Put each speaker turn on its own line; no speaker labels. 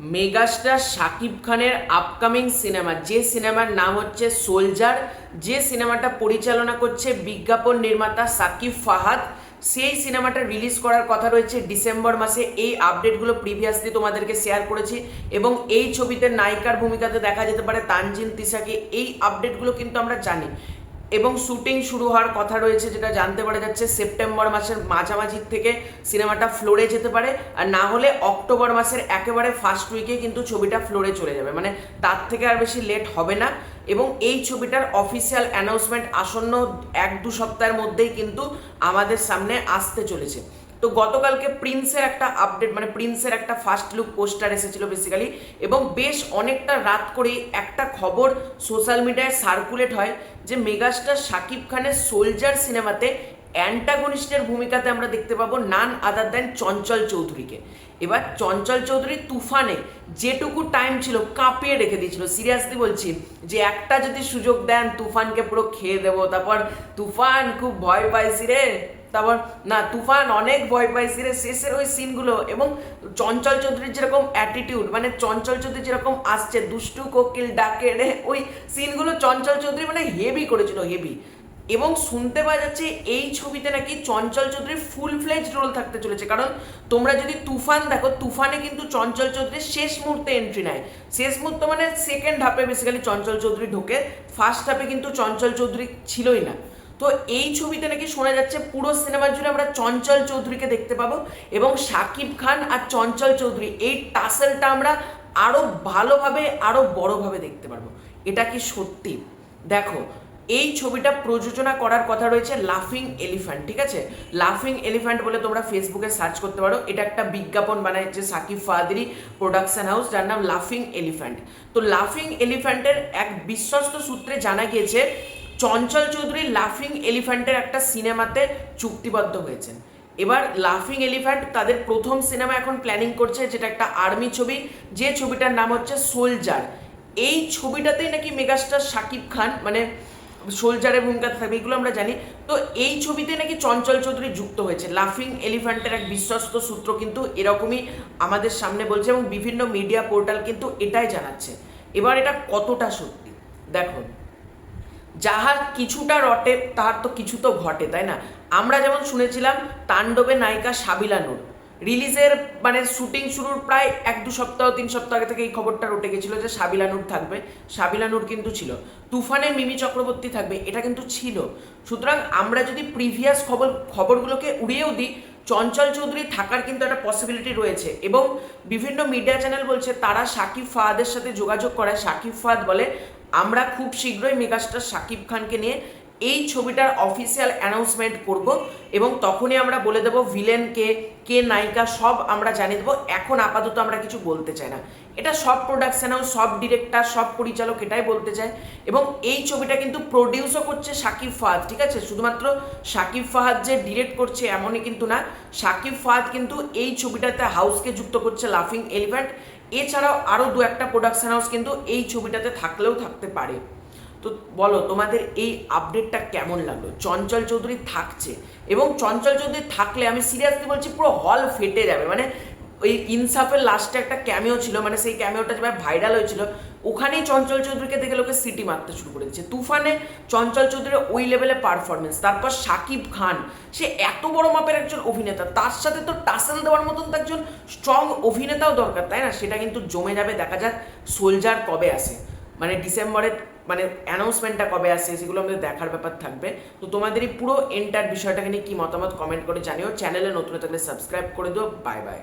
Megastar Shakib খানের upcoming cinema, যে সিনেমার নাম হচ্ছে সোলজার, যে সিনেমাটা পরিচালনা করছে বিজ্ঞাপন নির্মাতা সাকিব ফাহাদ, সেই সিনেমাটা রিলিজ করার কথা রয়েছে ডিসেম্বর মাসে। এই আপডেটগুলো প্রিভিয়াসলি তোমাদেরকে শেয়ার করেছি এবং এই ছবিতে নায়িকার ভূমিকাতে দেখা যেতে পারে তানজিন তিশাকে। এই আপডেটগুলো কিন্তু আমরা জানি এবং শুটিং শুরু হওয়ার কথা রয়েছে, যেটা জানতে পারা যাচ্ছে সেপ্টেম্বর মাসের মাঝামাঝি থেকে সিনেমাটা ফ্লোরে যেতে পারে, আর না হলে অক্টোবর মাসের একেবারে ফার্স্ট উইকে কিন্তু ছবিটা ফ্লোরে চলে যাবে, মানে তার থেকে আর বেশি লেট হবে না। এবং এই ছবিটার অফিসিয়াল অ্যানাউন্সমেন্ট আসন্ন 1-2 সপ্তাহের মধ্যেই কিন্তু আমাদের সামনে আসতে চলেছে। তো গতকালকে প্রিন্সের একটা আপডেট, মানে প্রিন্সের একটা ফার্স্ট লুক পোস্টার এসেছিল বেসিক্যালি, এবং বেশ অনেকটা রাত করেই একটা খবর সোশ্যাল মিডিয়ায় সার্কুলেট হয় যে মেগাস্টার শাকিব খানের সোলজার সিনেমাতে অ্যান্টাগনিস্টের ভূমিকাতে আমরা দেখতে পাবো নান আদার দ্যান চঞ্চল চৌধুরীকে। এবার চঞ্চল চৌধুরী তুফানে যেটুকু টাইম ছিল কাঁপিয়ে রেখে দিয়েছিল, সিরিয়াসলি বলছি, যে একটা যদি সুযোগ দেন তুফানকে পুরো খেয়ে দেবো। তারপর তুফান খুব ভয় পাইছি রে, তারপর না তুফান অনেক ভয় পাইছি রে, শেষের ওই সিনগুলো। এবং চঞ্চল চৌধুরীর যেরকম অ্যাটিটিউড, মানে চঞ্চল চৌধুরী যেরকম আসছে দুষ্টু কোকিল ডাকে রে, ওই সিনগুলো চঞ্চল চৌধুরী মানে হেভি করেছিল, হেভি। এবং শুনতে পাওয়া যাচ্ছে এই ছবিতে নাকি চঞ্চল চৌধুরীর ফুল ফ্লেজ রোল থাকতে চলেছে, কারণ তোমরা যদি তুফান দেখো, তুফানে কিন্তু চঞ্চল চৌধুরীর শেষ মুহূর্তে এন্ট্রি নেয়। শেষ মুহূর্ত মানে সেকেন্ড হাফে বেসিক্যালি চঞ্চল চৌধুরী ঢোকে, ফার্স্ট হাফে কিন্তু চঞ্চল চৌধুরী ছিলই না। তো এই ছবিতে নাকি শোনা যাচ্ছে পুরো সিনেমার জুড়ে আমরা চঞ্চল চৌধুরীকে দেখতে পাবো, এবং শাকিব খান আর চঞ্চল চৌধুরী এই টাসেলটা আমরা আরো ভালোভাবে আরো বড়ভাবে দেখতে পারবো। এটা কি সত্যি? দেখো, এই ছবিটা প্রযোজনা করার কথা রয়েছে লাফিং এলিফ্যান্ট, ঠিক আছে? লাফিং এলিফ্যান্ট বলে তোমরা ফেসবুকে সার্চ করতে পারো। এটা একটা বিজ্ঞাপন বানাচ্ছে সাকিব ফাহাদেরই প্রোডাকশন হাউস, যার নাম লাফিং এলিফ্যান্ট। তো লাফিং এলিফ্যান্টের এক বিশ্বস্ত সূত্রে জানা গিয়েছে চঞ্চল চৌধুরী লাফিং এলিফ্যান্টের একটা সিনেমাতে চুক্তিবদ্ধ হয়েছেন। এবার লাফিং এলিফ্যান্ট তাদের প্রথম সিনেমা এখন প্ল্যানিং করছে, যেটা একটা আর্মি ছবি, যে ছবিটার নাম হচ্ছে সোলজার। এই ছবিটাতেই নাকি মেগাস্টার শাকিব খান মানে সোলজারের ভূমিকাতে থাকবে, এগুলো আমরা জানি। তো এই ছবিতে নাকি চঞ্চল চৌধুরী যুক্ত হয়েছে। লাফিং এলিফ্যান্টের এক বিশ্বস্ত সূত্র কিন্তু এরকমই আমাদের সামনে বলছে, এবং বিভিন্ন মিডিয়া পোর্টাল কিন্তু এটাই জানাচ্ছে। এবার এটা কতটা সত্যি দেখো, যাহার কিছুটা রটে তাহার তো কিছু তো ঘটে, তাই না? আমরা যেমন শুনেছিলাম তাণ্ডবে নায়িকা সাবিলা নূর রিলিজের মানে শুটিং শুরুর প্রায় 1-2 সপ্তাহ 3 সপ্তাহ আগে থেকে এই খবরটা রটে গেছিল যে সাবিলা নূর থাকবে। সাবিলা নূর কিন্তু ছিল। তুফানে মিমি চক্রবর্তী থাকবে, এটা কিন্তু ছিল। সুতরাং আমরা যদি প্রিভিয়াস খবরগুলোকে উড়িয়েও দিই, চঞ্চল চৌধুরী থাকার কিন্তু একটা পসিবিলিটি রয়েছে। এবং বিভিন্ন মিডিয়া চ্যানেল বলছে তারা শাকিব ফাহাদের সাথে যোগাযোগ করায়। শাকিব ফাহাদ বলে আমরা খুব শীঘ্রই মেগাস্টার শাকিব খানকে নিয়ে এই ছবিটার অফিসিয়াল অ্যানাউন্সমেন্ট করব, এবং তখনই আমরা বলে দেবো ভিলেন কে, কে নায়িকা, সব আমরা জানিয়ে দেবো। এখন আপাতত আমরা কিছু বলতে চাই না। এটা সব প্রোডাকশন হাউস, সব ডিরেক্টর, সব পরিচালক এটাই বলতে চায়। এবং এই ছবিটা কিন্তু প্রডিউসও করছে শাকিব ফাহাদ, ঠিক আছে? শুধুমাত্র শাকিব ফাহাদ যে ডিরেক্ট করছে এমনই কিন্তু না, শাকিব ফাহাদ কিন্তু এই ছবিটাতে হাউসকে যুক্ত করছে লাফিং এলিফ্যান্ট। এছাড়াও আরও 2-1টা প্রোডাকশন হাউস কিন্তু এই ছবিটাতে থাকলেও থাকতে পারে। তো বলো তোমাদের এই আপডেটটা কেমন লাগলো? চঞ্চল চৌধুরী থাকছে, এবং চঞ্চল চৌধুরী থাকলে আমি সিরিয়াসলি বলছি পুরো হল ফেটে যাবে। মানে ওই ইনসাফের লাস্টে একটা ক্যামিও ছিল, মানে সেই ক্যামিওটা যেভাবে ভাইরাল হয়েছিল, ওখানেই চঞ্চল চৌধুরীকে দেখে লোকে সিটি মারতে শুরু করে দিচ্ছে। তুফানে চঞ্চল চৌধুরীর ওই লেভেলে পারফরমেন্স, তারপর শাকিব খান, সে এত বড় মাপের একজন অভিনেতা, তার সাথে তো টাসেল দেওয়ার মতন তো একজন স্ট্রং অভিনেতাও দরকার, তাই না? সেটা কিন্তু জমে যাবে। দেখা যাক সোলজার কবে আসে, মানে ডিসেম্বরের মানে অ্যানাউন্সমেন্টটা কবে আসছে, সেগুলো আমাদের দেখার ব্যাপার থাকবে। তো তোমাদের এই পুরো এন্টার বিষয়টাকে নিয়ে কি মতামত কমেন্ট করে জানিও। চ্যানেলে নতুন থাকলে সাবস্ক্রাইব করে দিও। Bye bye.